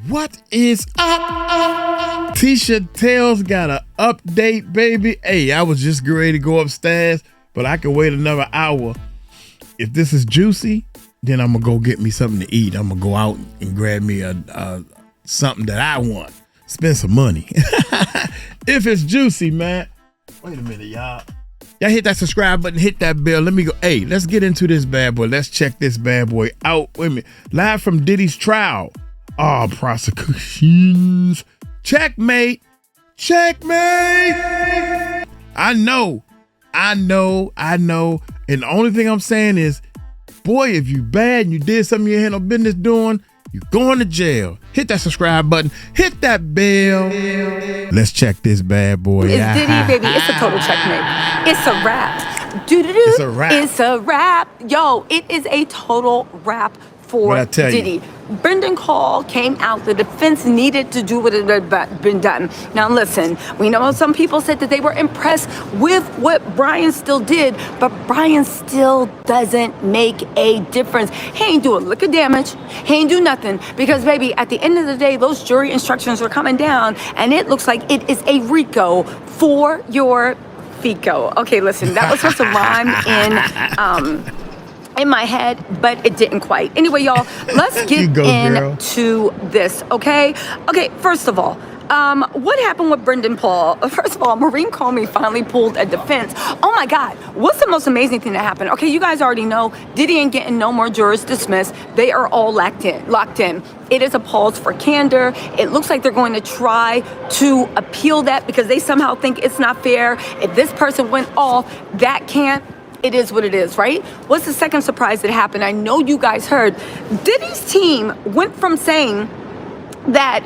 What is up? Tisha Tales got an update, baby. Hey, I was just ready to go upstairs, but I can wait another hour. If this is juicy, then I'm gonna go get me something to eat. I'm gonna go out and grab me a something that I want. Spend some money. If it's juicy, man. Wait a minute, y'all. Y'all hit that subscribe button, hit that bell. Let me go. Hey, let's get into this bad boy. Let's check this bad boy out. Wait a minute. Live from Diddy's trial. Oh, prosecutions. Checkmate. Checkmate. I know. And the only thing I'm saying is, boy, if you bad and you did something you had no business doing, you going to jail. Hit that subscribe button. Hit that bell. Let's check this bad boy. It's Diddy, baby. It's a total checkmate. It's a wrap. It's a wrap. It's a wrap. Yo, it is a total wrap for Diddy. Brendan Call came out. The defense needed to do what had been done. Now listen, we know some people said that they were impressed with what Brian still did, but Brian still doesn't make a difference. He ain't do a lick of damage. He ain't do nothing because, baby, at the end of the day, those jury instructions are coming down, and it looks like it is a RICO for your FICO. Okay, listen, that was supposed to rhyme in my head, but it didn't quite. Anyway, y'all, let's get into this, okay? Okay, first of all, what happened with Brendan Paul? First of all, Marine Comey finally pulled a defense. Oh my God, what's the most amazing thing that happened? Okay, you guys already know Diddy ain't getting no more jurors dismissed. They are all locked in. It is a pause for candor. It looks like they're going to try to appeal that because they somehow think it's not fair. If this person went off, that can't. It is what it is, right? What's the second surprise that happened? I know you guys heard. Diddy's team went from saying that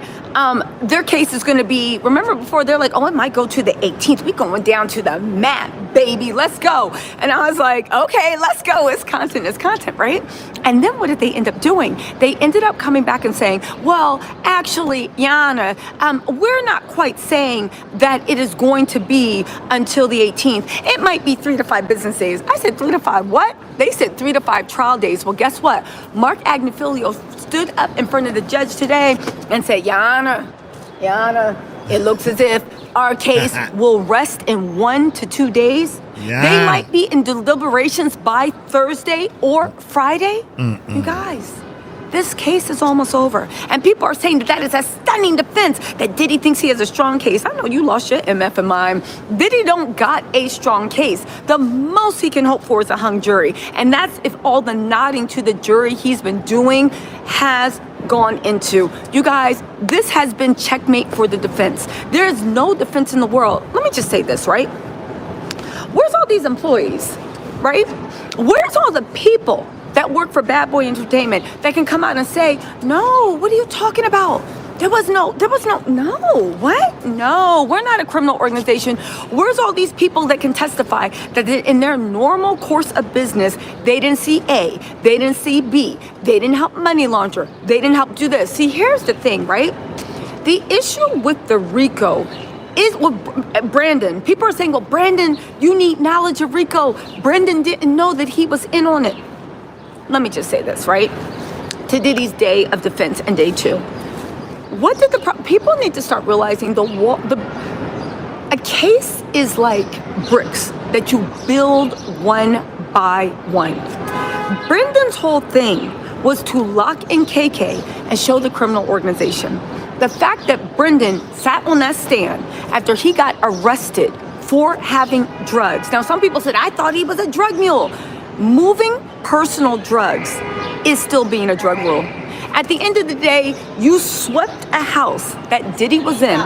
their case is going to be, remember before they're like, oh, it might go to the 18th. We going down to the mat, baby. Let's go. And I was like, okay, let's go. It's content, right? And then what did they end up doing? They ended up coming back and saying, well, actually, Yana, we're not quite saying that it is going to be until the 18th. It might be 3 to 5 business days. I said 3 to 5 what? They said 3 to 5 trial days. Well, guess what? Mark Agnifilio stood up in front of the judge today and said, Yana, it looks as if our case will rest in 1 to 2 days. Yeah. They might be in deliberations by Thursday or Friday. You guys, this case is almost over. And people are saying that is a stunning defense, that Diddy thinks he has a strong case. I know you lost your MF in mind. Diddy don't got a strong case. The most he can hope for is a hung jury. And that's if all the nodding to the jury he's been doing has gone into. You guys, this has been checkmate for the defense. There is no defense in the world. Let me just say this, right? Where's all these employees, right? Where's all the people that work for Bad Boy Entertainment that can come out and say, no, what are you talking about? No, what? No, we're not a criminal organization. Where's all these people that can testify that in their normal course of business, they didn't see A, they didn't see B, they didn't help money launder, they didn't help do this. See, here's the thing, right? The issue with the RICO is with Brandon. People are saying, well, Brandon, you need knowledge of RICO. Brandon didn't know that he was in on it. Let me just say this, right? To Diddy's day of defense and day 2. What did people need to start realizing a case is like bricks that you build one by one. Brendan's whole thing was to lock in KK and show the criminal organization. The fact that Brendan sat on that stand after he got arrested for having drugs. Now, some people said, I thought he was a drug mule. Moving personal drugs is still being a drug mule. At the end of the day, you swept a house that Diddy was in,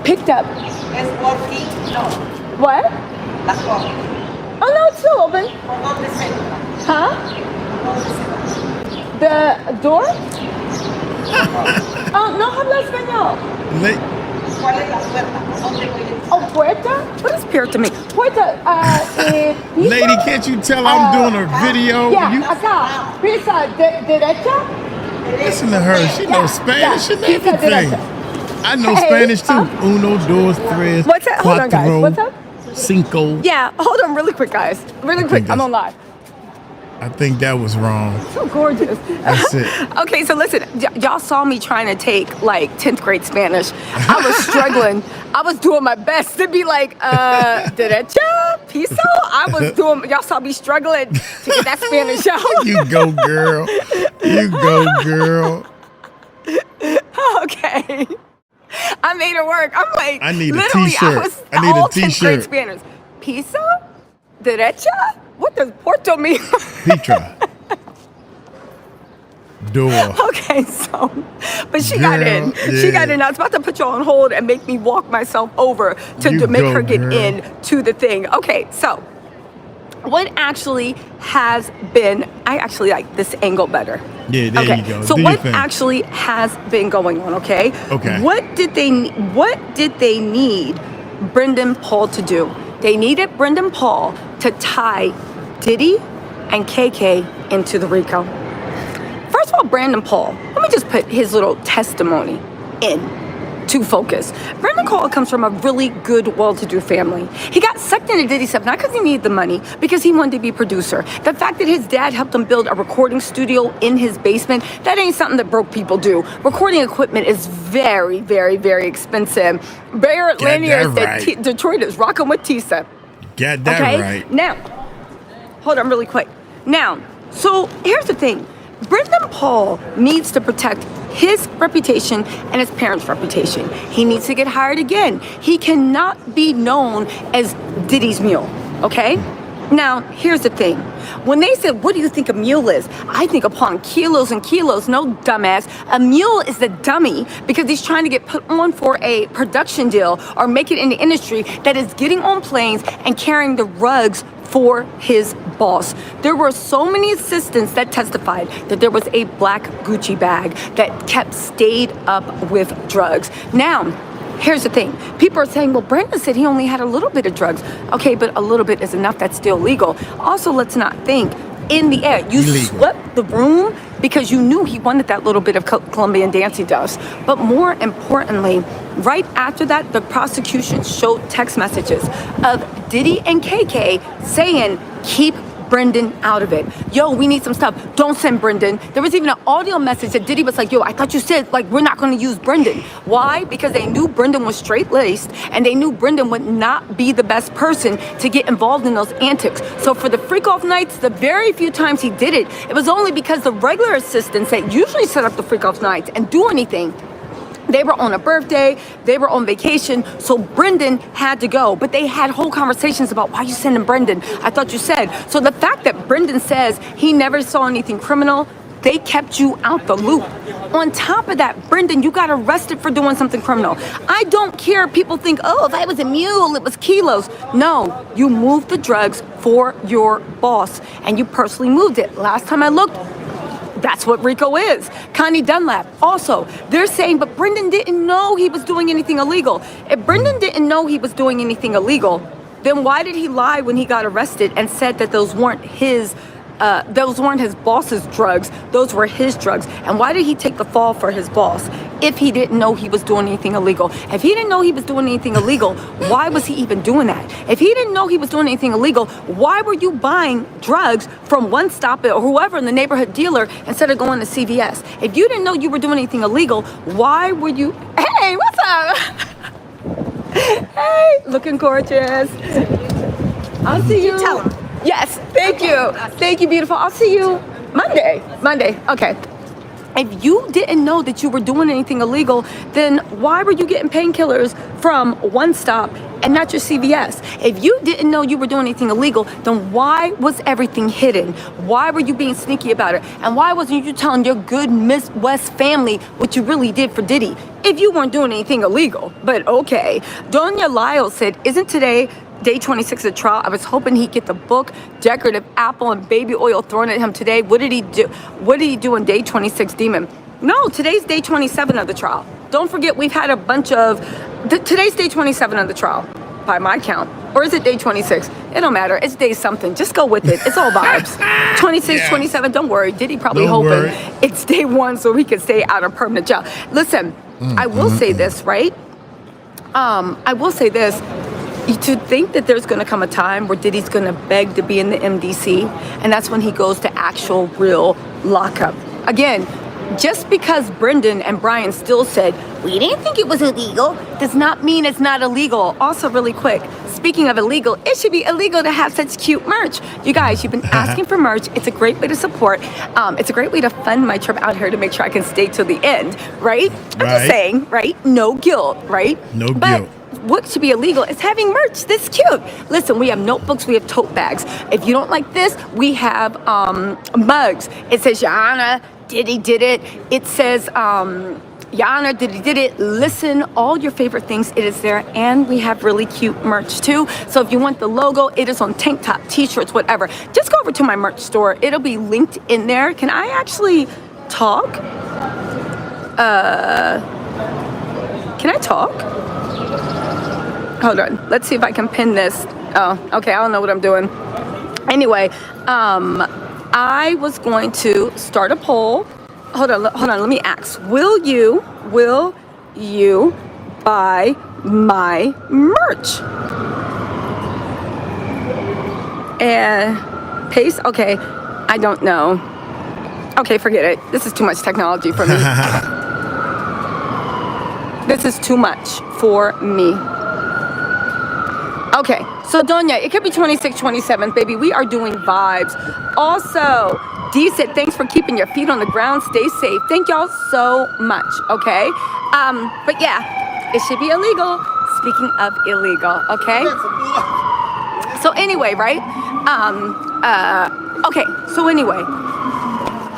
picked up. It's working? No. What? That's working. Oh, no, it's still open. Huh? The door? Oh, no habla español. ¿Cuál es la puerta? ¿Dónde voy a Oh, puerta? What is puerta mean? Puerta, Lady, can't you tell I'm doing a video? Yeah, acá. Pizza derecha? Listen to her. She knows Spanish and everything. I know Spanish too. Uno, dos, tres, What's that? Hold on, guys. What's up? Cinco. Yeah, hold on really quick, guys. Really quick. I'm on live. I think that was wrong. So gorgeous. That's it. Okay, so listen, y'all saw me trying to take like 10th grade Spanish. I was struggling. I was doing my best to be like, derecha, piso. I was doing, y'all saw me struggling to get that Spanish out. You go, girl. You go, girl. Okay. I made it work. I'm like, I need a literally, t-shirt. I need a t-shirt. 10th grade Spanish. Piso? Derecha? What does Porto mean? Petra. Door. Okay, so, but she got in. Yeah. She got in. I was about to put you on hold and make me walk myself over to make her get in to the thing. Okay, so what actually has been, I actually like this angle better. Yeah, there you go. So what actually has been going on, okay? Okay. What did they need Brendan Paul to do? They needed Brendan Paul to tie Diddy and KK into the RICO. First of all, Brendan Paul, let me just put his little testimony in to focus. Brendan Paul comes from a really good, well-to-do family. He got sucked into Diddy stuff, not because he needed the money, because he wanted to be a producer. The fact that his dad helped him build a recording studio in his basement, that ain't something that broke people do. Recording equipment is very, very, very expensive. Barrett Lanier said Detroit is rocking with Tisa. Got that right. Now, hold on really quick. Now, so here's the thing. Brendan Paul needs to protect his reputation and his parents' reputation. He needs to get hired again. He cannot be known as Diddy's mule, okay? Now, here's the thing. When they said, what do you think a mule is? I think upon kilos and kilos. No, dumbass. A mule is the dummy because he's trying to get put on for a production deal or make it in the industry that is getting on planes and carrying the rugs for his boss. There were so many assistants that testified that there was a black Gucci bag that stayed up with drugs. Now, here's the thing. People are saying, well, Brendan said he only had a little bit of drugs. Okay, but a little bit is enough. That's still legal. Also, let's not think in the air. You swept the room because you knew he wanted that little bit of Colombian dancing dust. But more importantly, right after that, the prosecution showed text messages of Diddy and KK saying, keep Brendan out of it. Yo, we need some stuff. Don't send Brendan. There was even an audio message that Diddy was like, yo, I thought you said, like, we're not going to use Brendan. Why? Because they knew Brendan was straight-laced, and they knew Brendan would not be the best person to get involved in those antics. So for the freak-off nights, the very few times he did it, it was only because the regular assistants that usually set up the freak-off nights and do anything, they were on a birthday, they were on vacation, so Brendan had to go. But they had whole conversations about, why are you sending Brendan? I thought you said. So the fact that Brendan says he never saw anything criminal, they kept you out the loop. On top of that, Brendan, you got arrested for doing something criminal. I don't care. People think, oh, if I was a mule, it was kilos. No, you moved the drugs for your boss, and you personally moved it. Last time I looked, that's what RICO is. Connie Dunlap. Also, they're saying, but Brendan didn't know he was doing anything illegal. If Brendan didn't know he was doing anything illegal, then why did he lie when he got arrested and said that those weren't his boss's drugs, those were his drugs? And why did he take the fall for his boss if he didn't know he was doing anything illegal? If he didn't know he was doing anything illegal, why was he even doing that? If he didn't know he was doing anything illegal, why were you buying drugs from One Stop or whoever in the neighborhood dealer instead of going to CVS? If you didn't know you were doing anything illegal, why were you, hey, what's up? Hey, looking gorgeous. I'll see you. Tell him. Yes, thank you. Thank you, beautiful. I'll see you Monday. Okay. If you didn't know that you were doing anything illegal, then why were you getting painkillers from One Stop and not your CVS? If you didn't know you were doing anything illegal, then why was everything hidden? Why were you being sneaky about it? And why wasn't you telling your good Miss West family what you really did for Diddy if you weren't doing anything illegal? But okay. Donya Lyle said, isn't today day 26 of the trial? I was hoping he'd get the book, decorative apple, and baby oil thrown at him today. What did he do? What did he do on day 26, Demon? No, today's day 27 of the trial. Don't forget, we've had a bunch of... today's day 27 of the trial, by my count. Or is it day 26? It don't matter. It's day something. Just go with it. It's all vibes. 26, yeah. 27, don't worry. Diddy probably hoping it's day one so he can stay out of permanent jail. Listen, I will say this, right? I will say this. To think that there's going to come a time where Diddy's going to beg to be in the MDC, and that's when he goes to actual real lockup. Again, just because Brendan and Brian still said, we didn't think it was illegal, does not mean it's not illegal. Also, really quick, speaking of illegal, it should be illegal to have such cute merch. You guys, you've been asking for merch. It's a great way to support. It's a great way to fund my trip out here to make sure I can stay till the end, right? I'm just saying, right? No guilt, right? No guilt. What should be illegal is having merch this cute. Listen, we have notebooks, we have tote bags. If you don't like this, we have mugs. It says, Your Honor, Diddy did it. It says, Your Honor, Diddy did it. Listen, all your favorite things, it is there. And we have really cute merch too. So if you want the logo, it is on tank top, t-shirts, whatever. Just go over to my merch store. It'll be linked in there. Can I actually talk? Can I talk? Hold on. Let's see if I can pin this. Oh, okay. I don't know what I'm doing. Anyway, I was going to start a poll. Hold on. Let me ask. Will you buy my merch? And paste. Okay. I don't know. Okay, forget it. This is too much technology for me. This is too much for me. Okay, so Donya, it could be 26th, 27th, baby. We are doing vibes. Also, D said, thanks for keeping your feet on the ground. Stay safe. Thank y'all so much, okay? But yeah, it should be illegal. Speaking of illegal, okay? So anyway, right? Okay, so anyway,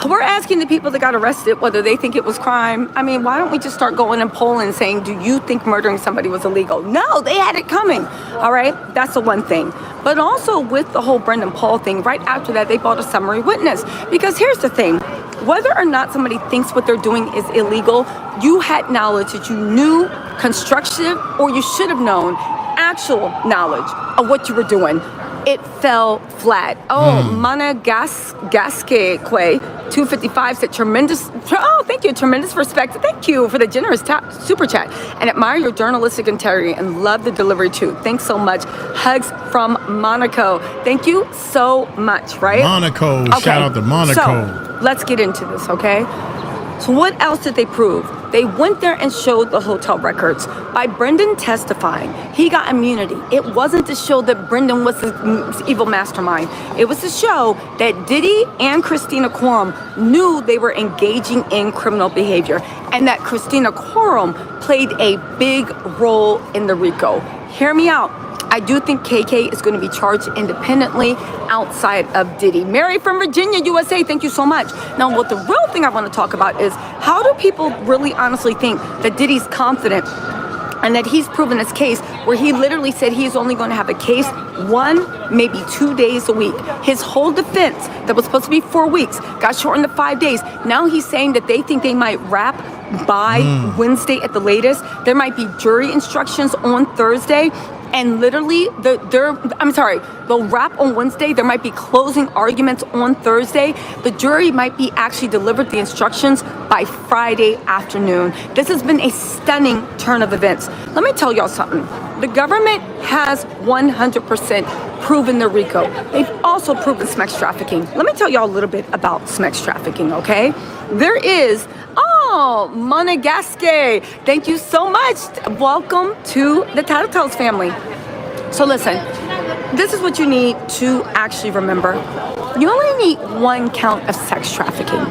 we're asking the people that got arrested whether they think it was crime. I mean, why don't we just start going and polling and saying, do you think murdering somebody was illegal? No, they had it coming. All right, that's the one thing. But also with the whole Brendan Paul thing, right after that, they brought a summary witness. Because here's the thing, whether or not somebody thinks what they're doing is illegal, you had knowledge that you knew constructive, or you should have known actual knowledge of what you were doing. It fell flat. Oh, Mana Gaske 255 said tremendous. Oh, thank you. Tremendous respect. Thank you for the generous super chat. And admire your journalistic integrity and love the delivery too. Thanks so much. Hugs from Monaco. Thank you so much, right? Monaco. Okay. Shout out to Monaco. So, let's get into this, okay? So what else did they prove? They went there and showed the hotel records. By Brendan testifying, he got immunity. It wasn't to show that Brendan was the evil mastermind. It was to show that Diddy and Christina Quorum knew they were engaging in criminal behavior and that Christina Quorum played a big role in the RICO. Hear me out. I do think KK is going to be charged independently outside of Diddy. Mary from Virginia, USA, thank you so much. Now, what the real thing I want to talk about is how do people really honestly think that Diddy's confident and that he's proven his case where he literally said he's only going to have a case 1, maybe 2 days a week. His whole defense that was supposed to be 4 weeks got shortened to 5 days. Now he's saying that they think they might wrap by Wednesday at the latest. There might be jury instructions on Thursday. And literally, they'll wrap on Wednesday. There might be closing arguments on Thursday. The jury might be actually delivered the instructions by Friday afternoon. This has been a stunning turn of events. Let me tell y'all something. The government has 100% proven the RICO. They've also proven SMEX trafficking. Let me tell y'all a little bit about SMEX trafficking, okay? There is... Oh, Monegasque, thank you so much. Welcome to the Tattletales family. So listen, this is what you need to actually remember. You only need 1 count of sex trafficking.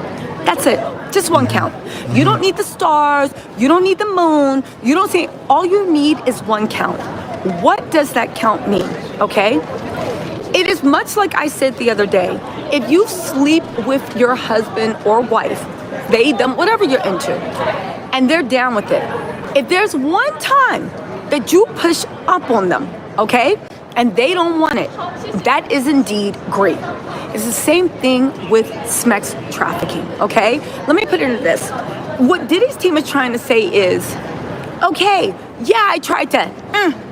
That's it, just 1 count. You don't need the stars, you don't need the moon, you don't see, all you need is 1 count. What does that count mean, okay? It is much like I said the other day. If you sleep with your husband or wife, they, them, whatever you're into, and they're down with it. If there's one time that you push up on them, okay, and they don't want it, that is indeed great. It's the same thing with SMEX trafficking, okay? Let me put it into this. What Diddy's team is trying to say is, okay, yeah, I tried to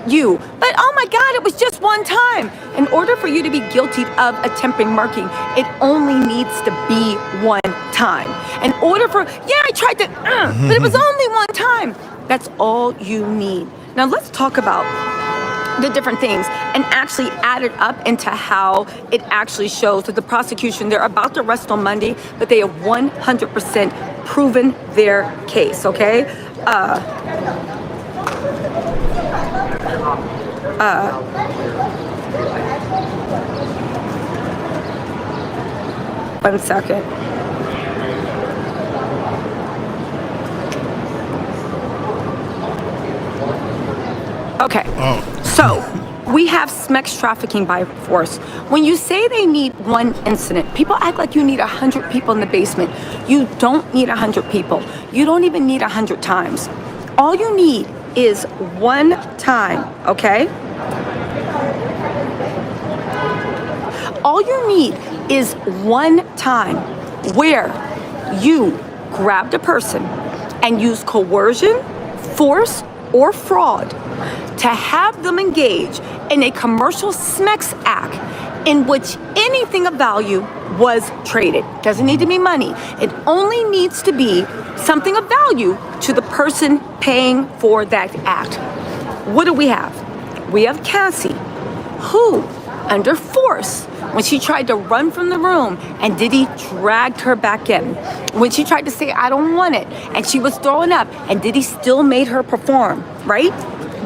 you, but oh my God, it was just one time. In order for you to be guilty of attempting murking, it only needs to be 1 time. In order for, yeah, I tried to, but it was only 1 time. That's all you need. Now let's talk about the different things and actually add it up into how it actually shows that the prosecution, they're about to arrest on Monday, but they have 100% proven their case, okay? One second. Okay. So we have SMEX trafficking by force. When you say they need one incident, people act like you need 100 people in the basement. You don't need 100 people. You don't even need 100 times. All you need is one time, okay? All you need is one time where you grabbed a person and used coercion, force, or fraud to have them engage in a commercial SMEX act in which anything of value was traded. Doesn't need to be money. It only needs to be something of value to the person paying for that act. What do we have? We have Cassie, who, under force, when she tried to run from the room and Diddy dragged her back in. When she tried to say, I don't want it, and she was throwing up, and Diddy still made her perform, right?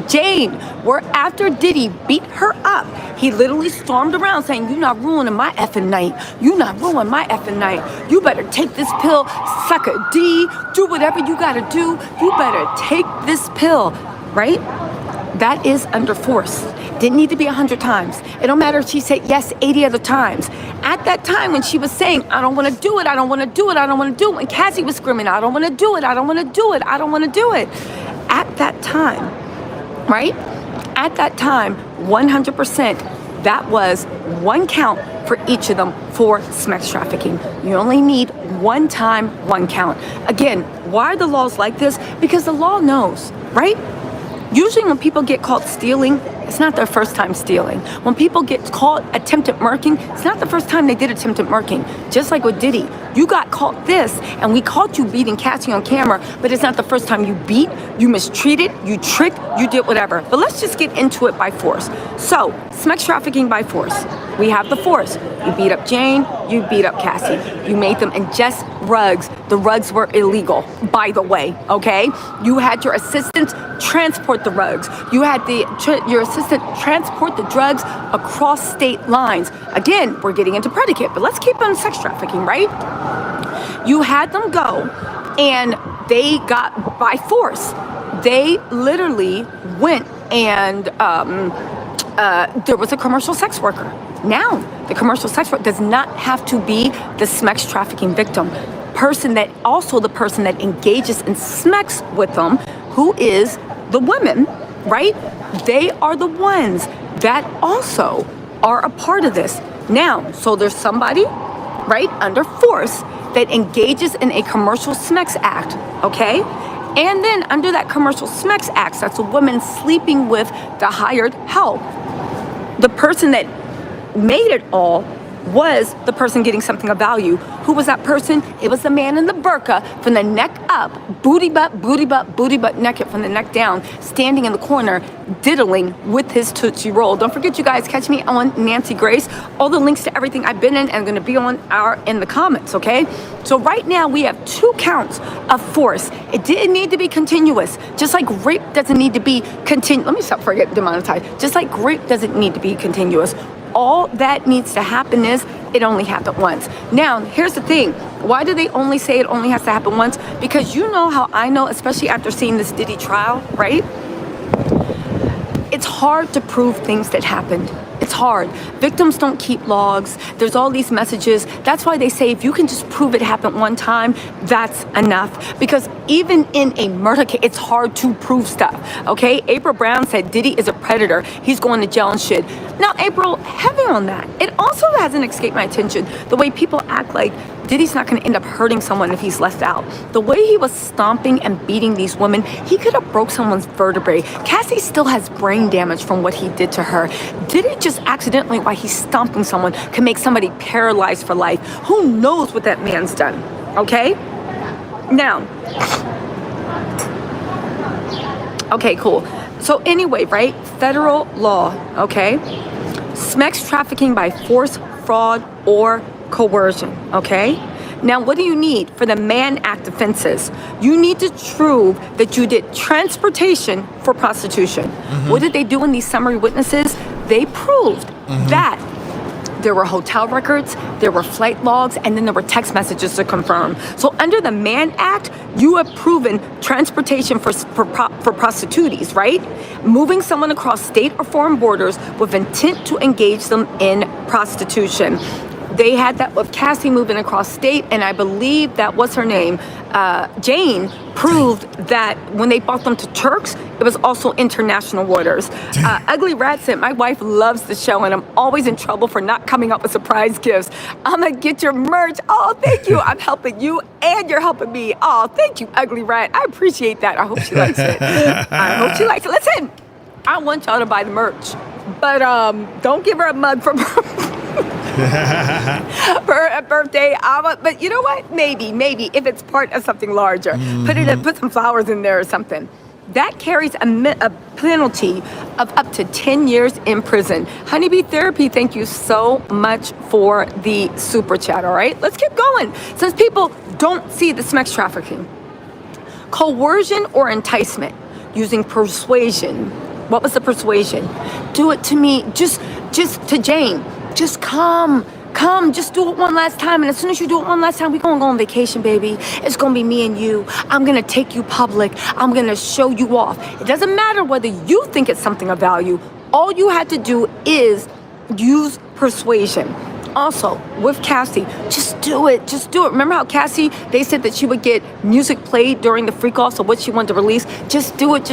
Jane, where after Diddy beat her up, he literally stormed around saying, "You not ruining my effing night. You not ruining my effing night. You better take this pill, suck a D, do whatever you gotta do. You better take this pill," right? That is under force. Didn't need to be 100 times. It don't matter if she said yes 80 other times. At that time when she was saying, I don't want to do it, I don't want to do it, I don't want to do it, when Cassie was screaming, I don't want to do it, I don't want to do it, I don't want to do it. At that time, right? At that time, 100%, that was one count for each of them for SMEX trafficking. You only need one time, one count. Again, why are the laws like this? Because the law knows, right? Usually when people get caught stealing, it's not their first time stealing. When people get caught attempted murking, it's not the first time they did attempted murking. Just like with Diddy, you got caught this, and we caught you beating Cassie on camera, but it's not the first time you beat, you mistreated, you tricked, you did whatever. But let's just get into it by force. So, SMEX trafficking by force. We have the force. You beat up Jane, you beat up Cassie. You made them ingest rugs. The rugs were illegal, by the way, okay? You had your assistant transport the rugs. You had your assistant transport the drugs across state lines. Again, we're getting into predicate, but let's keep on sex trafficking, right? You had them go, and they got, by force, they literally went and there was a commercial sex worker. Now, the commercial sex worker does not have to be the SMEX trafficking victim. The person that engages in SMEX with them, who is the women, right? They are the ones that also are a part of this. Now, so there's somebody, right, under force that engages in a commercial SMEX act, okay? And then under that commercial SMEX act, that's a woman sleeping with the hired help. The person that made it all was the person getting something of value. Who was that person? It was the man in the burqa from the neck up, booty butt, naked from the neck down, standing in the corner, diddling with his Tootsie Roll. Don't forget, you guys, catch me on Nancy Grace. All the links to everything I've been in and going to be on are in the comments, okay? So right now we have 2 counts of force. It didn't need to be continuous. Just like rape doesn't need to be continuous. Let me stop before I get demonetized. Just like rape doesn't need to be continuous. All that needs to happen is it only happened once. Now, here's the thing. Why do they only say it only has to happen once? Because you know how I know, especially after seeing this Diddy trial, right? It's hard to prove things that happened. It's hard. Victims don't keep logs. There's all these messages. That's why they say if you can just prove it happened one time, that's enough. Because even in a murder case, it's hard to prove stuff, okay? April Brown said Diddy is a predator. He's going to jail and shit. Now, April, heavy on that. It also hasn't escaped my attention, the way people act like Diddy's not going to end up hurting someone if he's left out. The way he was stomping and beating these women, he could have broke someone's vertebrae. Cassie still has brain damage from what he did to her. Diddy just accidentally, while he's stomping someone, can make somebody paralyzed for life. Who knows what that man's done, okay? Now, okay, cool. So anyway, right? Federal law, okay? Smacks trafficking by force, fraud, or coercion, okay? Now, what do you need for the Mann Act offenses? You need to prove that you did transportation for prostitution. What did they do in these summary witnesses? They proved that there were hotel records, there were flight logs, and then there were text messages to confirm. So under the Mann Act, you have proven transportation for prostitutes, right? Moving someone across state or foreign borders with intent to engage them in prostitution. They had that with Cassie moving across state, and I believe that was her name, Jane, proved that when they brought them to Turks, it was also international waters. Ugly Rat said, my wife loves the show, and I'm always in trouble for not coming up with surprise gifts. I'm gonna get your merch. Oh, thank you. I'm helping you, and you're helping me. Oh, thank you, Ugly Rat. I appreciate that. I hope she likes it. I hope she likes it. Listen, I want y'all to buy the merch, but don't give her a mug from her. For a birthday, but you know what? Maybe if it's part of something larger, put some flowers in there or something. That carries a penalty of up to 10 years in prison. Honeybee Therapy, thank you so much for the super chat. All right, let's keep going. Since people don't see the sex trafficking, coercion or enticement using persuasion. What was the persuasion? Do it to me, just to Jane. Just come, just do it one last time. And as soon as you do it one last time, we're gonna go on vacation, baby. It's gonna be me and you. I'm gonna take you public. I'm gonna show you off. It doesn't matter whether you think it's something of value. All you had to do is use persuasion. Also, with Cassie, just do it. Remember how Cassie, they said that she would get music played during the freak offs of what she wanted to release? Just do it.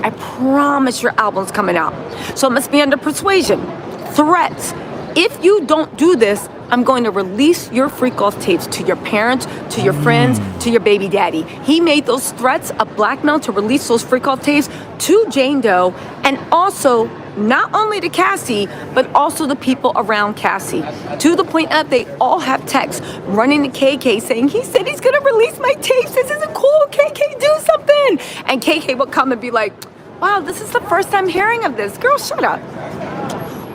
I promise your album's coming out. So it must be under persuasion. Threats. If you don't do this, I'm going to release your freak-off tapes to your parents, to your friends, to your baby daddy. He made those threats of blackmail to release those freak-off tapes to Jane Doe, and also not only to Cassie, but also the people around Cassie. To the point of they all have texts running to KK saying, he said he's gonna release my tapes, this isn't cool, KK, do something. And KK will come and be like, wow, this is the first time hearing of this. Girl, shut up.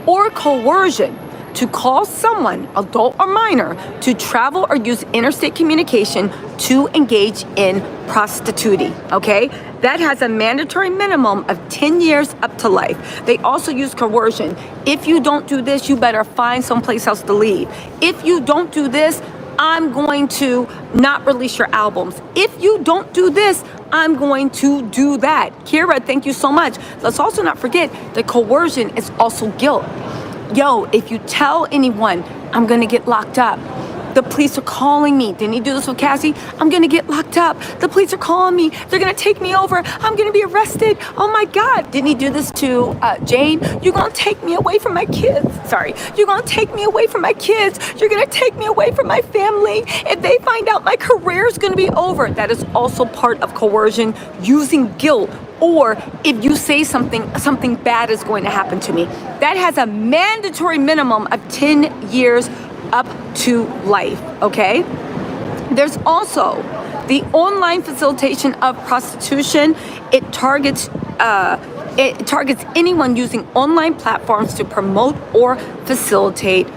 Or coercion. To cause someone, adult or minor, to travel or use interstate communication to engage in prostituting, okay? That has a mandatory minimum of 10 years up to life. They also use coercion. If you don't do this, you better find someplace else to leave. If you don't do this, I'm going to not release your albums. If you don't do this, I'm going to do that. Kira, thank you so much. Let's also not forget that coercion is also guilt. Yo, if you tell anyone, I'm gonna get locked up. The police are calling me. Didn't he do this with Cassie? I'm gonna get locked up. The police are calling me. They're gonna take me over. I'm gonna be arrested. Oh my God. Didn't he do this to Jane? You're gonna take me away from my kids. Sorry. You're gonna take me away from my kids. You're gonna take me away from my family. If they find out my career is gonna be over. That is also part of coercion, using guilt. Or if you say something bad is going to happen to me. That has a mandatory minimum of 10 years up to life, okay? There's also the online facilitation of prostitution. It targets anyone using online platforms to promote or facilitate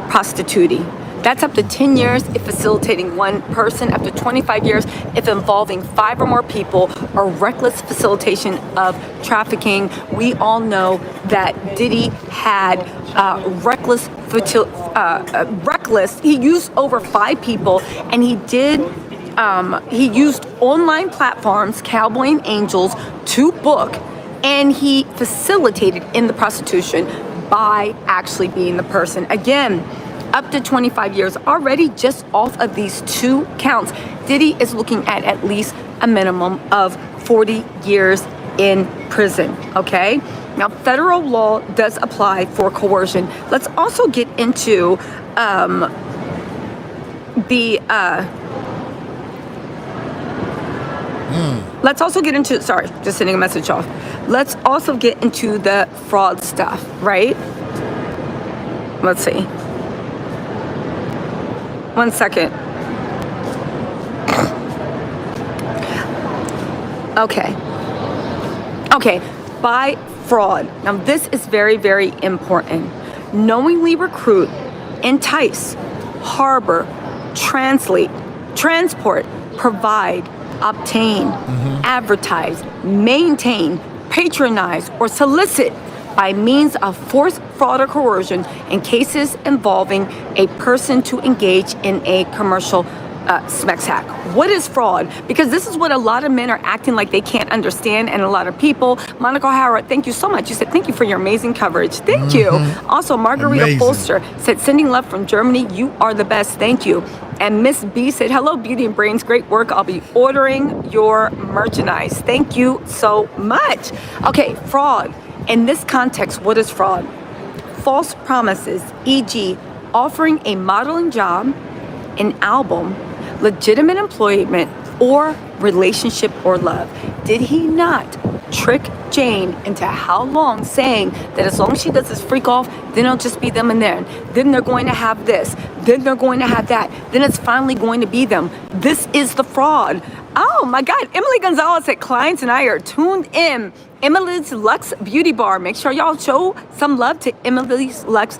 prostituting. That's up to 10 years if facilitating one person, up to 25 years if involving 5 or more people, or reckless facilitation of trafficking. We all know that Diddy had reckless, he used over 5 people, and he used online platforms, Cowboy and Angels, to book, and he facilitated in the prostitution by actually being the person. Again, up to 25 years already just off of these 2 counts. Diddy is looking at least a minimum of 40 years in prison, okay? Now, federal law does apply for coercion. Let's also get into Let's also get into, sorry, just sending a message off. Let's also get into the fraud stuff, right? Let's see. 1 second. Okay. by fraud. Now, this is very, very important. Knowingly recruit, entice, harbor, translate, transport, provide, obtain, advertise, maintain, patronize, or solicit by means of force, fraud, or coercion in cases involving a person to engage in a commercial SMEX hack. What is fraud? Because this is what a lot of men are acting like they can't understand, and a lot of people. Monica O'Hara, thank you so much. You said thank you for your amazing coverage. Thank you. Also, Margarita Polster said sending love from Germany. You are the best. Thank you. And Miss B said, hello, Beauty and Brains. Great work. I'll be ordering your merchandise. Thank you so much. Okay, fraud. In this context, what is fraud? False promises, e.g., offering a modeling job, an album, legitimate employment, or relationship or love. Did he not trick Jane into how long, saying that as long as she does this freak off, then it'll just be them and then they're going to have this, then they're going to have that, then it's finally going to be them. This is the fraud. Oh my God, Emily Gonzalez said clients and I are tuned in. Emily's Lux Beauty Bar. Make sure y'all show some love to Emily's Lux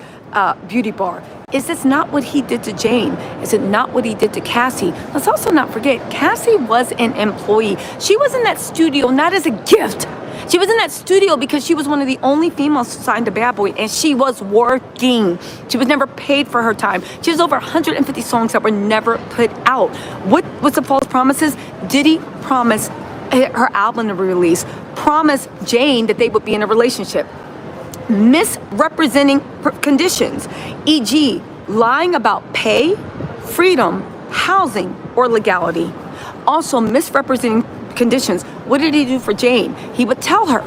Beauty Bar. Is this not what he did to Jane? Is it not what he did to Cassie? Let's also not forget, Cassie was an employee. She was in that studio not as a gift. She was in that studio because she was one of the only females signed to Bad Boy, and she was working. She was never paid for her time. She has over 150 songs that were never put out. What's the false promises? Diddy promised her album to be released, promised Jane that they would be in a relationship. Misrepresenting conditions, e.g., lying about pay, freedom, housing, or legality. Also, misrepresenting conditions. What did he do for Jane? He would tell her,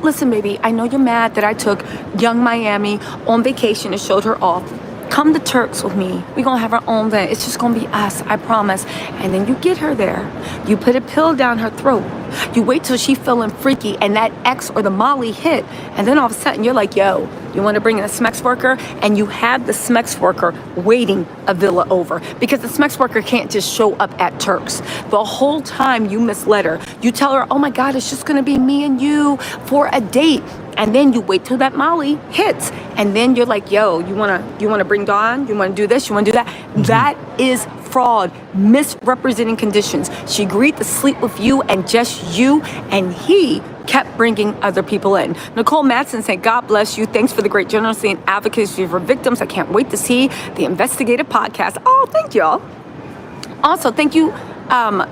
listen, baby, I know you're mad that I took Young Miami on vacation and showed her off. Come to Turks with me. We're going to have our own event. It's just going to be us, I promise. And then you get her there. You put a pill down her throat. You wait till she's feeling freaky and that X or the Molly hit. And then all of a sudden you're like, yo, you want to bring in a SMEX worker? And you have the SMEX worker waiting a villa over. Because the SMEX worker can't just show up at Turks. The whole time you misled her. You tell her, oh my God, it's just going to be me and you for a date. And then you wait till that Molly hits. And then you're like, yo, you wanna bring Dawn? You wanna do this? You wanna do that? That is fraud, misrepresenting conditions. She agreed to sleep with you and just you, and he kept bringing other people in. Nicole Madsen said, God bless you. Thanks for the great generosity and advocacy for victims. I can't wait to see the investigative podcast. Oh, thank y'all. Also, thank you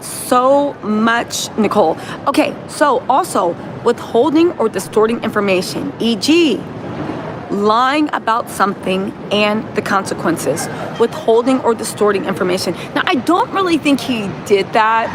so much, Nicole. Okay, so also withholding or distorting information, e.g., lying about something and the consequences, withholding or distorting information. Now, I don't really think he did that,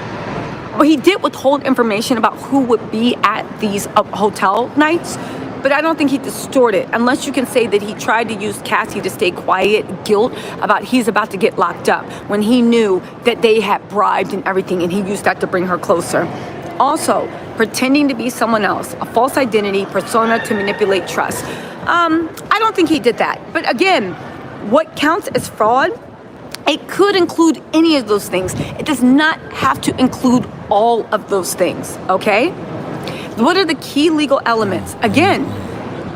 but he did withhold information about who would be at these hotel nights. But I don't think he distorted, unless you can say that he tried to use Cassie to stay quiet, guilt about he's about to get locked up, when he knew that they had bribed and everything, and he used that to bring her closer. Also, pretending to be someone else, a false identity, persona to manipulate trust. I don't think he did that. But again, what counts as fraud? It could include any of those things. It does not have to include all of those things, okay? What are the key legal elements? Again,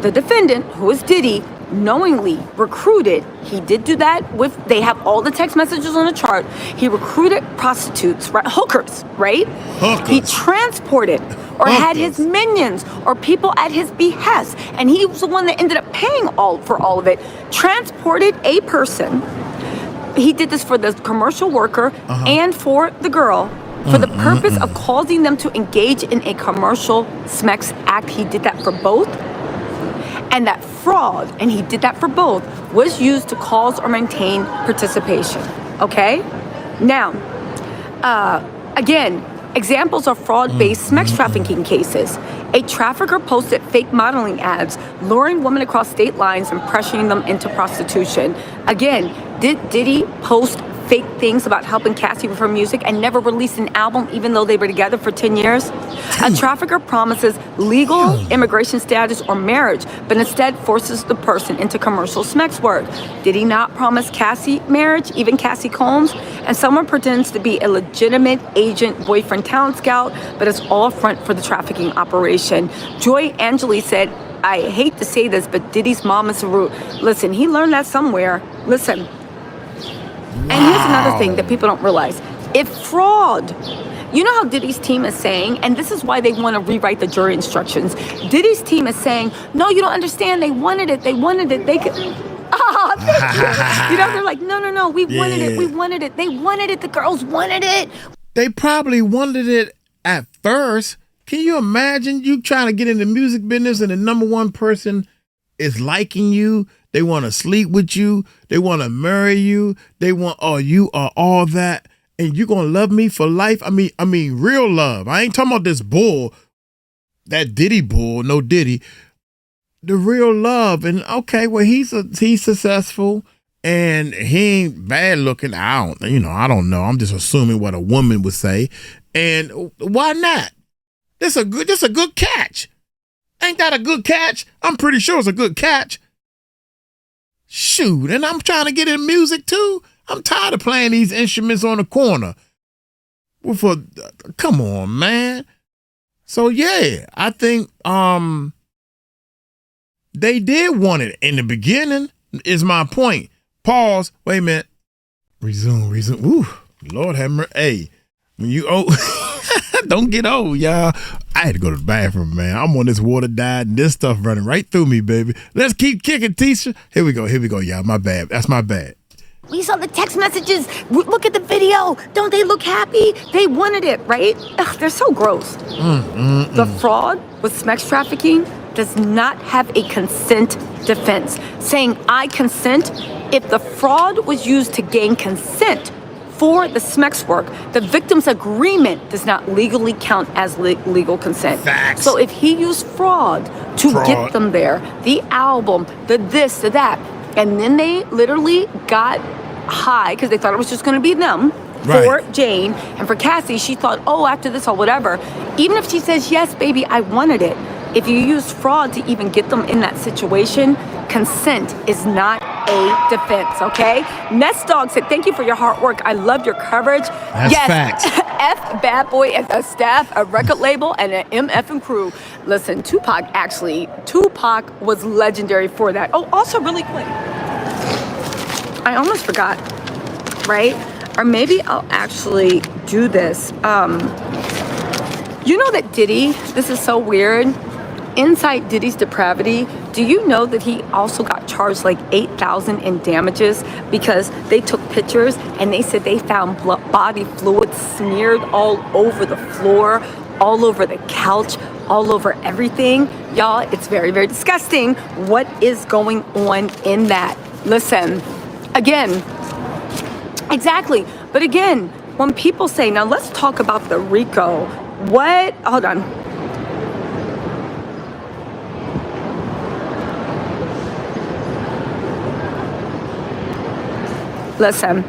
the defendant, who is Diddy, knowingly recruited. He did do that they have all the text messages on the chart. He recruited prostitutes, right? Hookers, right? Hookers. He transported or had his minions or people at his behest. And he was the one that ended up paying for all of it. Transported a person. He did this for the commercial worker and for the girl. For the purpose of causing them to engage in a commercial SMEX act. He did that for both. And that fraud, and he did that for both, was used to cause or maintain participation. Okay? Now, again, examples of fraud-based SMEX trafficking cases. A trafficker posted fake modeling ads, luring women across state lines and pressuring them into prostitution. Again, did Diddy post fake things about helping Cassie with her music and never released an album even though they were together for 10 years? A trafficker promises legal immigration status or marriage, but instead forces the person into commercial sex work. Did he not promise Cassie marriage, even Cassie Combs? And someone pretends to be a legitimate agent, boyfriend, talent scout, but it's all a front for the trafficking operation. Joy Angeli said, I hate to say this, but Diddy's mom is a root. Listen, he learned that somewhere. Listen. And here's another thing that people don't realize. If fraud, you know how Diddy's team is saying, and this is why they want to rewrite the jury instructions. Diddy's team is saying, no, you don't understand. They wanted it. They wanted it. They could. Oh, thank you. You know, they're like, no, we wanted it. We wanted it. They wanted it. The girls wanted it. They probably wanted it at first. Can you imagine you trying to get in the music business and the number one person is liking you? They want to sleep with you. They want to marry you. They want, you are all that. And you're going to love me for life. I mean, real love. I ain't talking about this bull, that Diddy bull, no Diddy. The real love. And okay, well, he's successful and he ain't bad looking. I don't know. I'm just assuming what a woman would say. And why not? This a good catch. Ain't that a good catch? I'm pretty sure it's a good catch. Shoot, and I'm trying to get in music too. I'm tired of playing these instruments on the corner. Come on, man. So yeah, I think they did want it in the beginning, is my point. Pause. Wait a minute. Resume. Ooh, Lord have mercy. Hey, when you don't get old, y'all. I had to go to the bathroom, man. I'm on this water diet and this stuff running right through me, baby. Let's keep kicking, Tisha. Here we go, y'all. My bad. That's my bad. We saw the text messages. Look at the video. Don't they look happy? They wanted it, right? Ugh, they're so gross. The fraud with sex trafficking does not have a consent defense. Saying I consent, if the fraud was used to gain consent for the sex work, the victim's agreement does not legally count as legal consent. Facts. So if he used fraud to get them there, the album, the this, the that, and then they literally got high because they thought it was just going to be them. For Jane and for Cassie, she thought, after this or whatever, even if she says, yes, baby, I wanted it, if you use fraud to even get them in that situation, consent is not a defense, okay? Nest Dog said, thank you for your hard work. I love your coverage. That's facts. F Bad Boy and a staff, a record label, and an MF and crew. Listen, Tupac was legendary for that. Oh, also really quick, I almost forgot, right? Or maybe I'll actually do this. You know that Diddy, this is so weird, inside Diddy's depravity, do you know that he also got charged like $8,000 in damages because they took pictures and they said they found body fluid smeared all over the floor, all over the couch, all over everything? Y'all, it's very, very disgusting. What is going on in that? Listen, again, exactly. But again, when people say, now let's talk about the RICO. What? Hold on. Listen,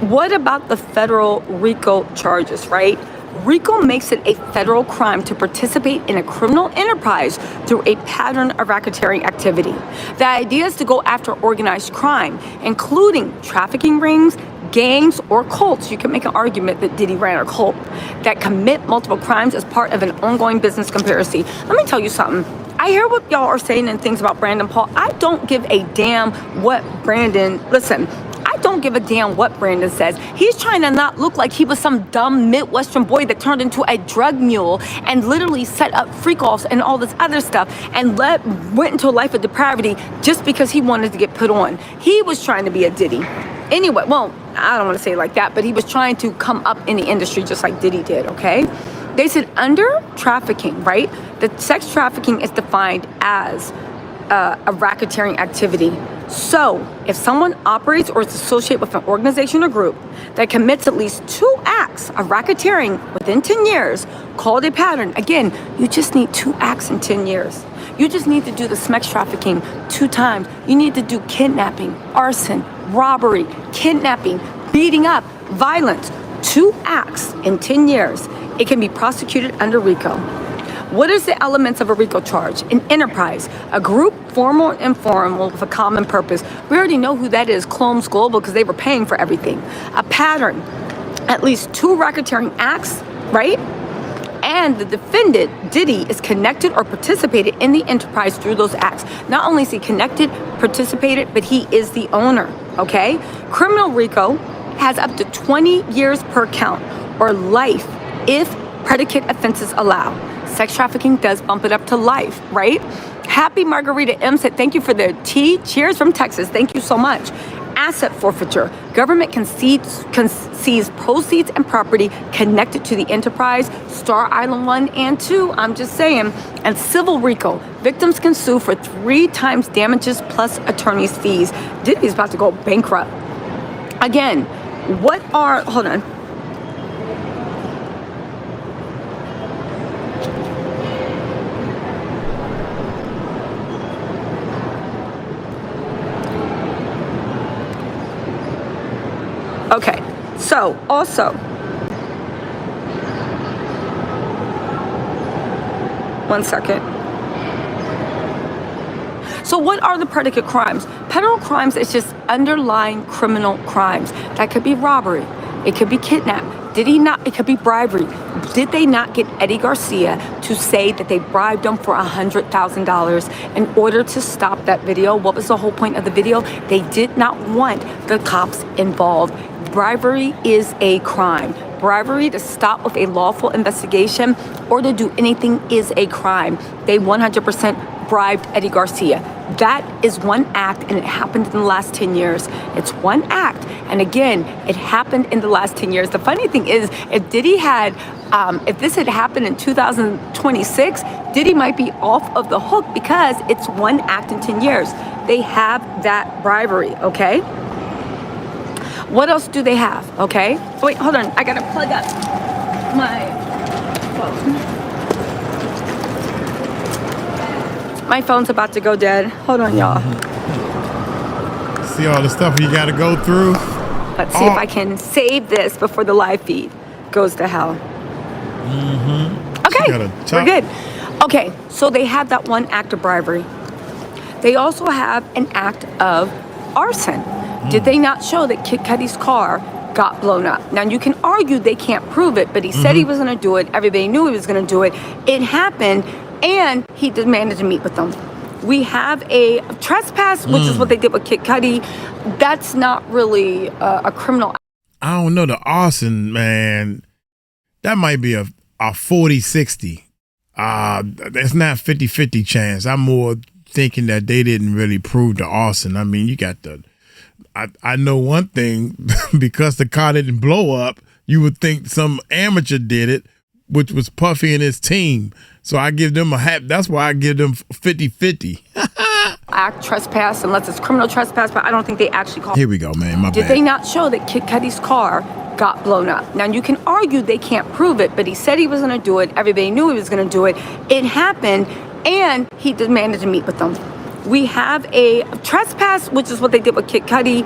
what about the federal RICO charges, right? RICO makes it a federal crime to participate in a criminal enterprise through a pattern of racketeering activity. The idea is to go after organized crime, including trafficking rings, gangs, or cults. You can make an argument that Diddy ran a cult that commit multiple crimes as part of an ongoing business conspiracy. Let me tell you something. I hear what y'all are saying and things about Brandon Paul. I don't give a damn what Brandon, listen, I don't give a damn what Brandon says. He's trying to not look like he was some dumb Midwestern boy that turned into a drug mule and literally set up freak-offs and all this other stuff and went into a life of depravity just because he wanted to get put on. He was trying to be a Diddy. Anyway, well, I don't want to say it like that, but he was trying to come up in the industry just like Diddy did, okay? They said under trafficking, right? The sex trafficking is defined as a racketeering activity. So if someone operates or is associated with an organization or group that commits at least 2 acts of racketeering within 10 years, called a pattern. Again, you just need 2 acts in 10 years. You just need to do the sex trafficking 2 times. You need to do kidnapping, arson, robbery, kidnapping, beating up, violence, 2 acts in 10 years, it can be prosecuted under RICO. What is the elements of a RICO charge? An enterprise, a group, formal and informal, with a common purpose. We already know who that is, Clones Global, because they were paying for everything. A pattern, at least 2 racketeering acts, right? And the defendant, Diddy, is connected or participated in the enterprise through those acts. Not only is he connected, participated, but he is the owner, okay? Criminal RICO has up to 20 years per count, or life if predicate offenses allow. Sex trafficking does bump it up to life, right? Happy Margarita M said, thank you for the tea. Cheers from Texas. Thank you so much. Asset forfeiture. Government can seize proceeds and property connected to the enterprise. Star Island 1 and 2, I'm just saying. And civil RICO. Victims can sue for 3 times damages plus attorney's fees. Diddy's about to go bankrupt. Again, hold on. Okay, so also, one second. So what are the predicate crimes? Federal crimes is just underlying criminal crimes. That could be robbery. It could be kidnap. It could be bribery. Did they not get Eddie Garcia to say that they bribed him for $100,000 in order to stop that video? What was the whole point of the video? They did not want the cops involved. Bribery is a crime. Bribery to stop with a lawful investigation or to do anything is a crime. They 100% bribed Eddie Garcia. That is one act, and it happened in the last 10 years. It's one act, and again, it happened in the last 10 years. The funny thing is, if this had happened in 2026, Diddy might be off of the hook because it's one act in 10 years. They have that bribery, okay? What else do they have, okay? Wait, hold on. I gotta plug up my phone. My phone's about to go dead. Hold on, y'all. See all the stuff you gotta go through? Let's see if I can save this before the live feed goes to hell. Okay, we're good. Okay, so they have that one act of bribery. They also have an act of arson. Did they not show that Kid Cudi's car got blown up? Now, you can argue they can't prove it, but he said he was going to do it. Everybody knew he was going to do it. It happened, and he demanded to meet with them. We have a trespass, which is what they did with Kid Cudi. That's not really a criminal. I don't know. The arson, man, that might be a 40-60. That's not 50-50 chance. I'm more thinking that they didn't really prove the arson. I mean, you got I know one thing, because the car didn't blow up, you would think some amateur did it, which was Puffy and his team. So I give them a hat. That's why I give them 50-50. Act trespass, unless it's criminal trespass, but I don't think they actually called. Here we go, man. My Did bad. they not show that Kid Cudi's car got blown up? Now, you can argue they can't prove it, but he said he was going to do it. Everybody knew he was going to do it. It happened, and he demanded to meet with them. We have a trespass, which is what they did with Kid Cudi.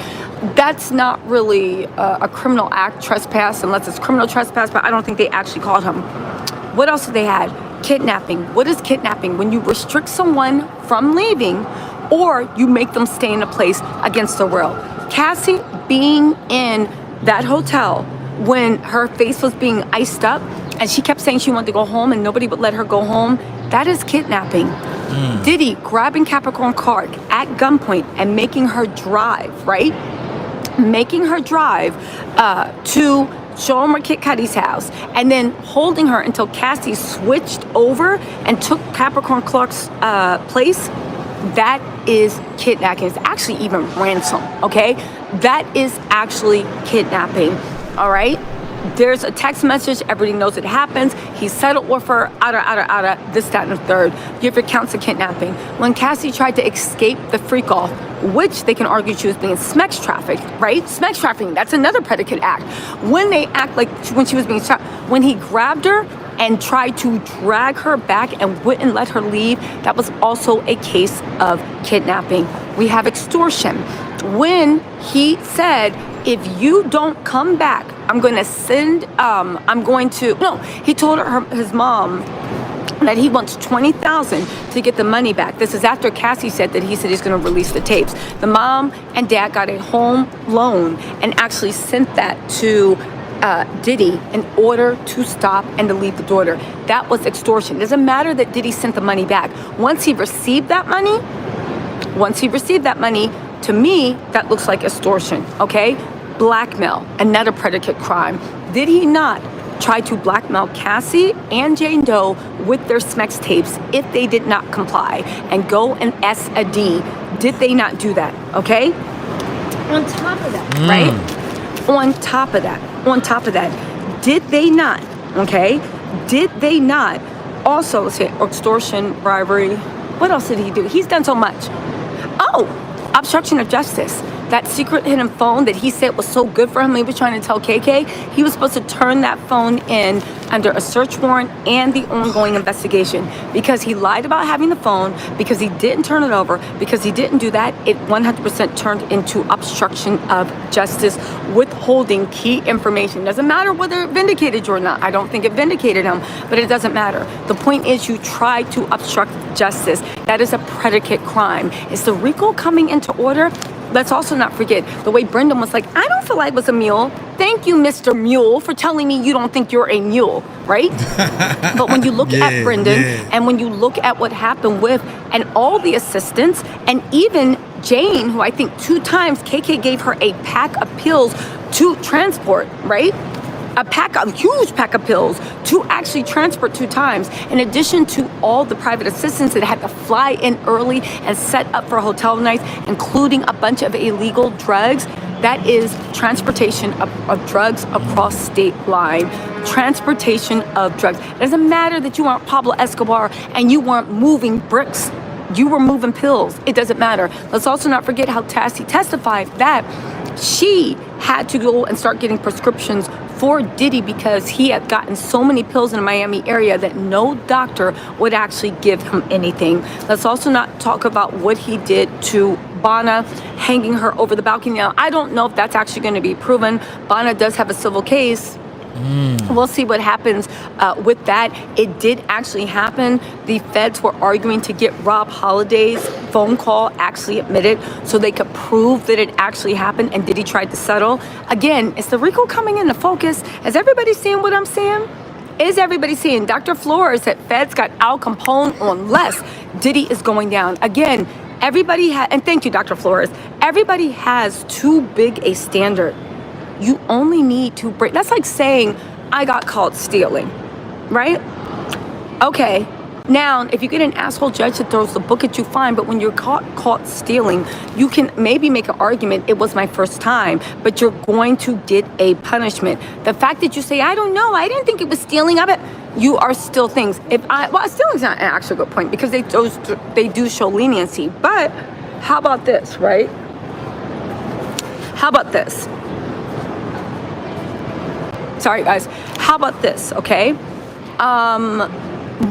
That's not really a criminal act, trespass, unless it's criminal trespass, but I don't think they actually called him. What else did they have? Kidnapping. What is kidnapping? When you restrict someone from leaving or you make them stay in a place against their will. Cassie being in that hotel when her face was being iced up and she kept saying she wanted to go home and nobody would let her go home, that is kidnapping. Diddy grabbing Capricorn Clark at gunpoint and making her drive, right? Making her drive to show him her Kid Cudi's house and then holding her until Cassie switched over and took Capricorn Clark's place. That is kidnapping. It's actually even ransom, okay? That is actually kidnapping, all right? There's a text message. Everybody knows it happens. He settled with her, this, that, and the third. Give your counts of kidnapping. When Cassie tried to escape the freak off, which they can argue she was being sex trafficked, right? Sex trafficking, that's another predicate act. When they act like when she was being when he grabbed her and tried to drag her back and wouldn't let her leave, that was also a case of kidnapping. We have extortion. when he said, if you don't come back, I'm going to send, he told his mom that he wants $20,000 to get the money back. This is after Cassie said that he said he's going to release the tapes. The mom and dad got a home loan and actually sent that to Diddy in order to stop and to leave the daughter. That was extortion. It doesn't matter that Diddy sent the money back. Once he received that money, to me, that looks like extortion, okay? Blackmail, another predicate crime. Did he not try to blackmail Cassie and Jane Doe with their SMEX tapes if they did not comply and go and S a D? Did they not do that, okay? On top of that, right? On top of that, did they not, okay? Did they not also, let's say, extortion, bribery? What else did he do? He's done so much. Oh, obstruction of justice. That secret hidden phone that he said was so good for him, he was trying to tell KK, he was supposed to turn that phone in under a search warrant and the ongoing investigation because he lied about having the phone, because he didn't turn it over, because he didn't do that. It 100% turned into obstruction of justice, withholding key information. Doesn't matter whether it vindicated you or not. I don't think it vindicated him, but it doesn't matter. The point is you tried to obstruct justice. That is a predicate crime. Is the RICO coming into order? Let's also not forget the way Brendan was like, I don't feel like I was a mule. Thank you, Mr. Mule, for telling me you don't think you're a mule, right? But when you look at Brendan and when you look at what happened with and all the assistants and even Jane, who I think 2 times KK gave her a pack of pills to transport, right? A huge pack of pills to actually transport 2 times, in addition to all the private assistants that had to fly in early and set up for hotel nights, including a bunch of illegal drugs. That is transportation of drugs across state line. Transportation of drugs. It doesn't matter that you aren't Pablo Escobar and you weren't moving bricks. You were moving pills. It doesn't matter. Let's also not forget how Tassie testified that she had to go and start getting prescriptions for Diddy because he had gotten so many pills in the Miami area that no doctor would actually give him anything. Let's also not talk about what he did to Bonna, hanging her over the balcony. Now, I don't know if that's actually going to be proven. Bonna does have a civil case. We'll see what happens with that. It did actually happen. The feds were arguing to get Rob Holiday's phone call actually admitted so they could prove that it actually happened and Diddy tried to settle. Again, is the RICO coming into focus? Is everybody seeing what I'm saying? Is everybody seeing? Dr. Flores said feds got Al Capone on less. Diddy is going down. Again, everybody and thank you, Dr. Flores. Everybody has too big a standard. You only need to break. That's like saying, I got caught stealing, right? Okay. Now, if you get an asshole judge that throws the book at you, fine. But when you're caught stealing, you can maybe make an argument, it was my first time, but you're going to get a punishment. The fact that you say, I don't know, I didn't think it was stealing, I bet you are still things. Stealing's not an actual good point because they do show leniency. But how about this, right? How about this? Sorry, guys. How about this, okay?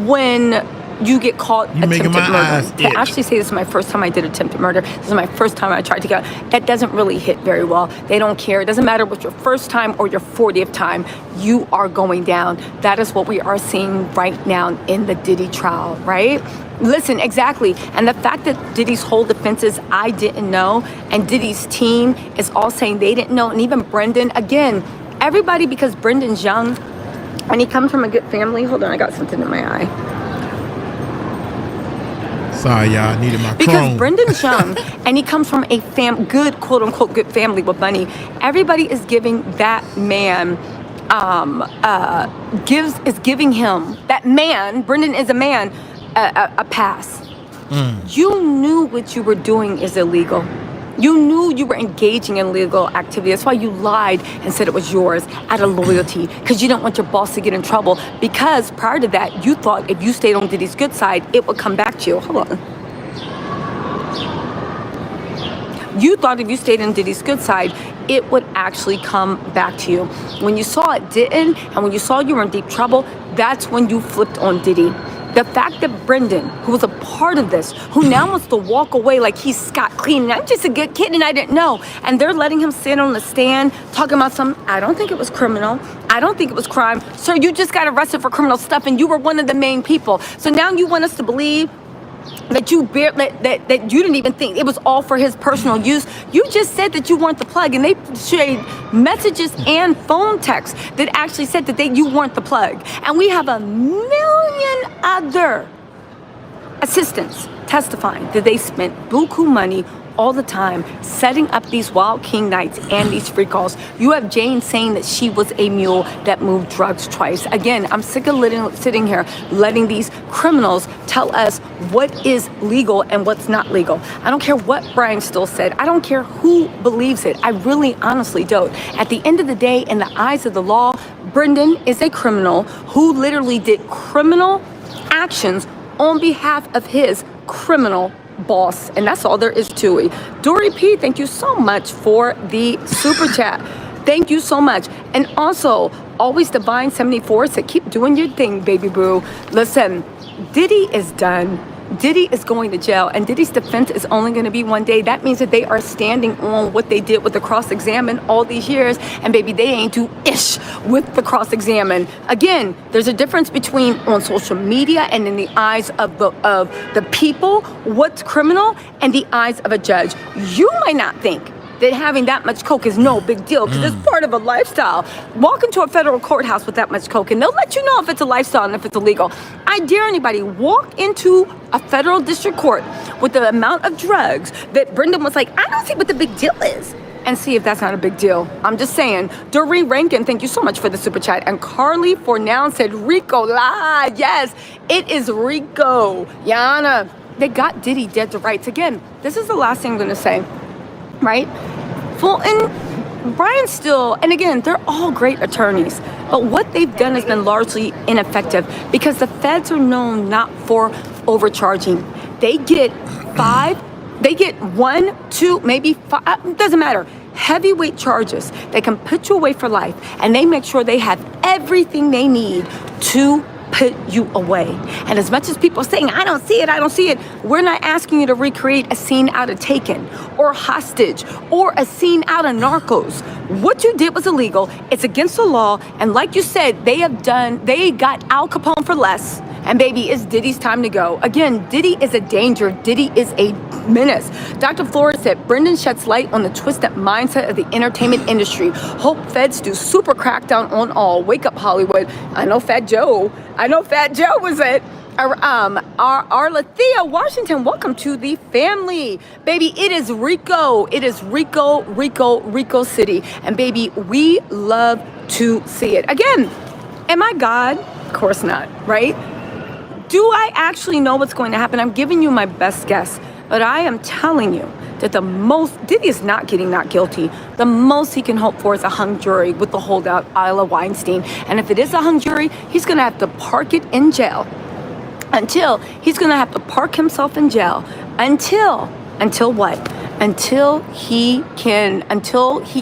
When you get caught attempted murder. To actually say this is my first time I did attempted murder. This is my first time I tried to get out. That doesn't really hit very well. They don't care. It doesn't matter what your first time or your 40th time. You are going down. That is what we are seeing right now in the Diddy trial, right? Listen, exactly. And the fact that Diddy's whole defense is, I didn't know, and Diddy's team is all saying they didn't know, and even Brendan, again, everybody, because Brendan's young and he comes from a good family. Hold on, I got something in my eye. Sorry, y'all, I needed my because Chrome. Brendan's young and he comes from a good, quote unquote, good family with money. Everybody is giving that man, giving him, that man, Brendan is a man, a pass. You knew what you were doing is illegal. You knew you were engaging in illegal activity. That's why you lied and said it was yours out of loyalty, because you didn't want your boss to get in trouble. Because prior to that, you thought if you stayed on Diddy's good side, it would come back to you. Hold on. You thought if you stayed on Diddy's good side, it would actually come back to you. When you saw it didn't, and when you saw you were in deep trouble, that's when you flipped on Diddy. The fact that Brendan, who was a part of this, who now wants to walk away like he's Scott clean, and I'm just a good kid and I didn't know, and they're letting him sit on the stand talking about I don't think it was criminal. I don't think it was crime. Sir, you just got arrested for criminal stuff and you were one of the main people. So now you want us to believe that that you didn't even think it was all for his personal use. You just said that you weren't the plug, and they shared messages and phone texts that actually said that you weren't the plug. And we have a million other assistants testifying that they spent buku money all the time setting up these Wild King nights and these free calls. You have Jane saying that she was a mule that moved drugs twice. Again, I'm sick of sitting here letting these criminals tell us what is legal and what's not legal. I don't care what Brian Still said. I don't care who believes it. I really honestly don't. At the end of the day, in the eyes of the law, Brendan is a criminal who literally did criminal actions on behalf of his criminal boss, and that's all there is to it. Dory P, thank you so much for the super chat. Thank you so much. And also, always Divine 74 said, keep doing your thing, baby boo. Listen, Diddy is done. Diddy is going to jail, and Diddy's defense is only going to be one day. That means that they are standing on what they did with the cross-examine all these years, and baby, they ain't do ish with the cross-examine. Again, there's a difference between on social media and in the eyes of the people, what's criminal, and the eyes of a judge. You might not think that having that much coke is no big deal because it's part of a lifestyle. Walk into a federal courthouse with that much coke and they'll let you know if it's a lifestyle and if it's illegal. I dare anybody walk into a federal district court with the amount of drugs that Brendan was like, I don't see what the big deal is, and see if that's not a big deal. I'm just saying. Doreen Rankin, thank you so much for the super chat. And Carly for now said RICO live. Yes, it is RICO. Yana, they got Diddy dead to rights. Again, this is the last thing I'm going to say. Right? Fulton, Brian Still, and again, they're all great attorneys, but what they've done has been largely ineffective because the feds are known not for overcharging. They get 1, 2, maybe 5, it doesn't matter. Heavyweight charges. They can put you away for life, and they make sure they have everything they need to put you away. And as much as people are saying, I don't see it, we're not asking you to recreate a scene out of Taken or Hostage or a scene out of Narcos. What you did was illegal. It's against the law. And like you said, they got Al Capone for less. And baby, it's Diddy's time to go. Again, Diddy is a danger. Diddy is a menace. Dr. Flores said, Brendan sheds light on the twisted mindset of the entertainment industry. Hope feds do super crackdown on all. Wake up, Hollywood. I know Fat Joe was it. Arlathea Washington, welcome to the family. Baby, it is RICO. It is RICO City. And baby, we love to see it. Again, am I God? Of course not, right? Do I actually know what's going to happen? I'm giving you my best guess, but I am telling you that the most, Diddy is not getting not guilty. The most he can hope for is a hung jury with the holdout Isla Weinstein. And if it is a hung jury, he's going to have to park it in jail he's going to have to park himself in jail until what? Until he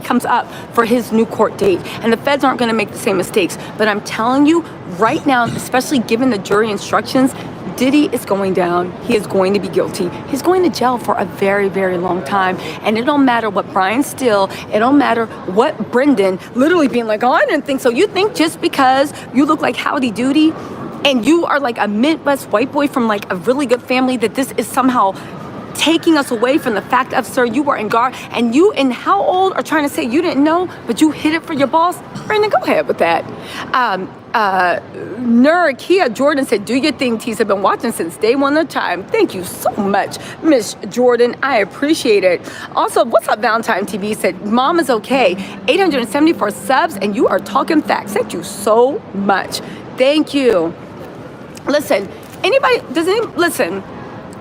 comes up for his new court date. And the feds aren't going to make the same mistakes. But I'm telling you right now, especially given the jury instructions, Diddy is going down. He is going to be guilty. He's going to jail for a very, very long time. And it don't matter what Brian Still, it don't matter what Brendan, literally being like, oh, I didn't think so. You think just because you look like Howdy Doody and you are like a Midwest white boy from like a really good family that this is somehow taking us away from the fact of, sir, you were in guard and you and how old are trying to say you didn't know, but you hid it for your boss? Brandon, go ahead with that. Nurakia Jordan said, do your thing, T's. I've been watching since day one of time. Thank you so much, Miss Jordan. I appreciate it. Also, what's up, Valentine TV said, Mom is okay. 874 subs, and you are talking facts. Thank you so much. Thank you. Listen, listen,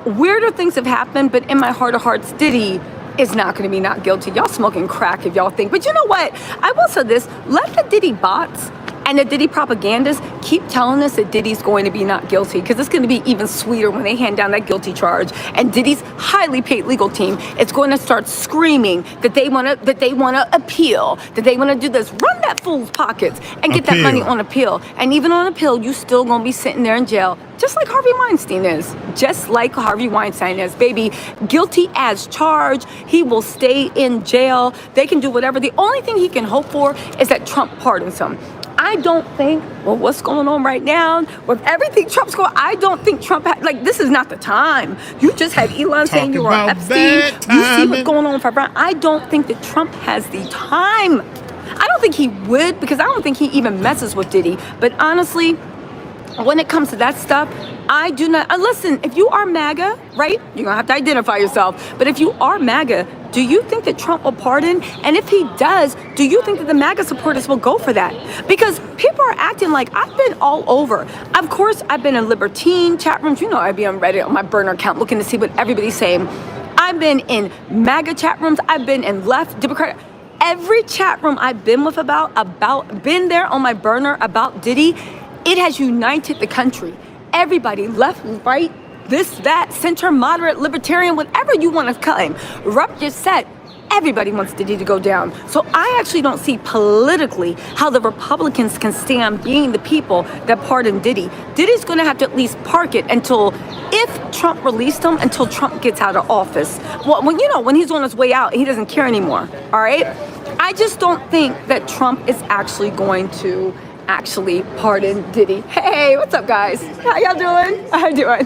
weirder things have happened, but in my heart of hearts, Diddy is not going to be not guilty. Y'all smoking crack if y'all think. But you know what? I will say this. Let the Diddy bots and the Diddy propagandists keep telling us that Diddy's going to be not guilty, because it's going to be even sweeter when they hand down that guilty charge. And Diddy's highly paid legal team is going to start screaming that they want to appeal, that they want to do this. Run that fool's pockets and get that money on appeal. And even on appeal, you still going to be sitting there in jail just like Harvey Weinstein is. Just like Harvey Weinstein is, baby. Guilty as charged. He will stay in jail. They can do whatever. The only thing he can hope for is that Trump pardons him. I don't think, well, what's going on right now with everything Trump's going, I don't think Trump this is not the time. You just had Elon saying you are Epstein. You see what's going on with Iran. I don't think that Trump has the time. I don't think he would, because I don't think he even messes with Diddy. But honestly, when it comes to that stuff, I do not. Listen, if you are MAGA, right, you're going to have to identify yourself. But if you are MAGA, do you think that Trump will pardon? And if he does, do you think that the MAGA supporters will go for that? Because people are acting like I've been all over. Of course, I've been in libertine chat rooms. You know, I'd be on Reddit on my burner account looking to see what everybody's saying. I've been in MAGA chat rooms. I've been in left, Democratic. Every chat room I've been with been there on my burner about Diddy, it has united the country. Everybody, left, right, this, that, center, moderate, libertarian, whatever you want to claim. Rupp just said, everybody wants Diddy to go down. So I actually don't see politically how the Republicans can stand being the people that pardon Diddy. Diddy's going to have to at least park it until, if Trump released him, until Trump gets out of office. Well, when he's on his way out, he doesn't care anymore, all right? I just don't think that Trump is actually going to pardon Diddy. Hey, what's up, guys? How y'all doing? How you doing?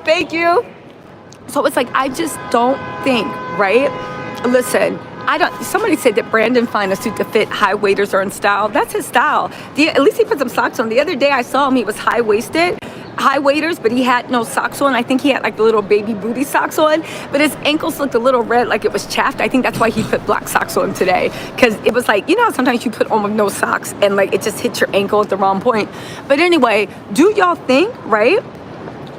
Thank you. So it's like, I just don't think, right? Listen, somebody said that Brandon find a suit to fit high waiters are in style. That's his style. At least he put some socks on. The other day I saw him, he was high waiters, but he had no socks on. I think he had like the little baby booty socks on, but his ankles looked a little red, like it was chaffed. I think that's why he put black socks on today, because it was like, you know how sometimes you put on with no socks and like it just hits your ankle at the wrong point. But anyway, do y'all think, right?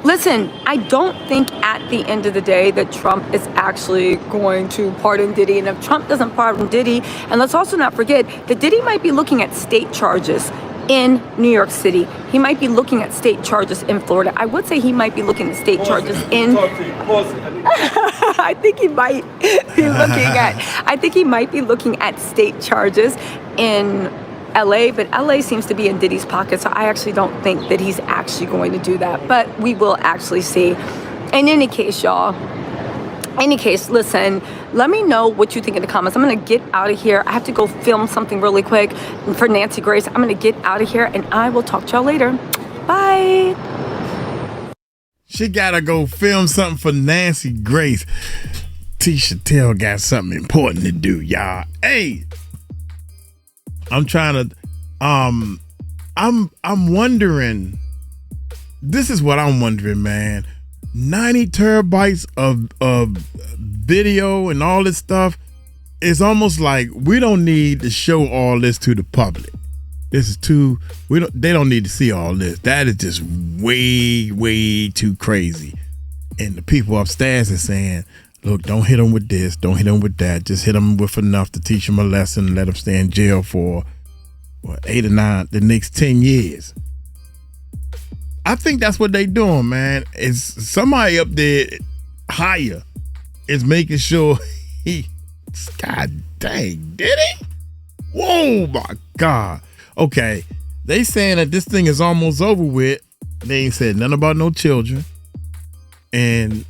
Listen, I don't think at the end of the day that Trump is actually going to pardon Diddy. And if Trump doesn't pardon Diddy, and let's also not forget that Diddy might be looking at state charges in New York City. He might be looking at state charges in Florida. I would say he might be looking at state charges in... I think he might be looking at state charges in LA, but LA seems to be in Diddy's pocket, so I actually don't think that he's actually going to do that, but we will actually see. In any case, y'all, listen, let me know what you think in the comments. I'm going to get out of here. I have to go film something really quick for Nancy Grace. I'm going to get out of here, and I will talk to y'all later. Bye. She got to go film something for Nancy Grace. Tisha Tell got something important to do, y'all. Hey, I'm trying to, I'm wondering, this is what I'm wondering, man. 90 terabytes of video and all this stuff. It's almost like we don't need to show all this to the public. This is too, they don't need to see all this. That is just way, way too crazy. And the people upstairs are saying, look, don't hit them with this, don't hit them with that. Just hit them with enough to teach them a lesson and let them stay in jail for 8 or 9, the next 10 years. I think that's what they doing, man. It's somebody up there higher is making sure God dang, did he? Whoa, my God. Okay, they saying that this thing is almost over with. They ain't said nothing about no children. And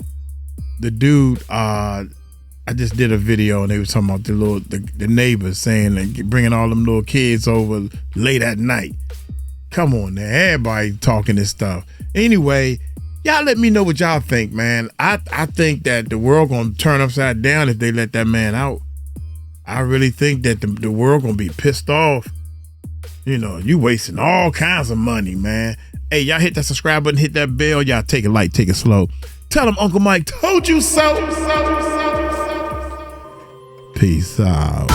the dude, I just did a video and they were talking about the neighbors saying that bringing all them little kids over late at night. Come on now, everybody talking this stuff. Anyway, y'all let me know what y'all think, man. I think that the world gonna turn upside down if they let that man out. I really think that the world gonna be pissed off. You know, you wasting all kinds of money, man. Hey, y'all hit that subscribe button, hit that bell. Y'all take it light, take it slow. Tell them Uncle Mike told you so. Peace out.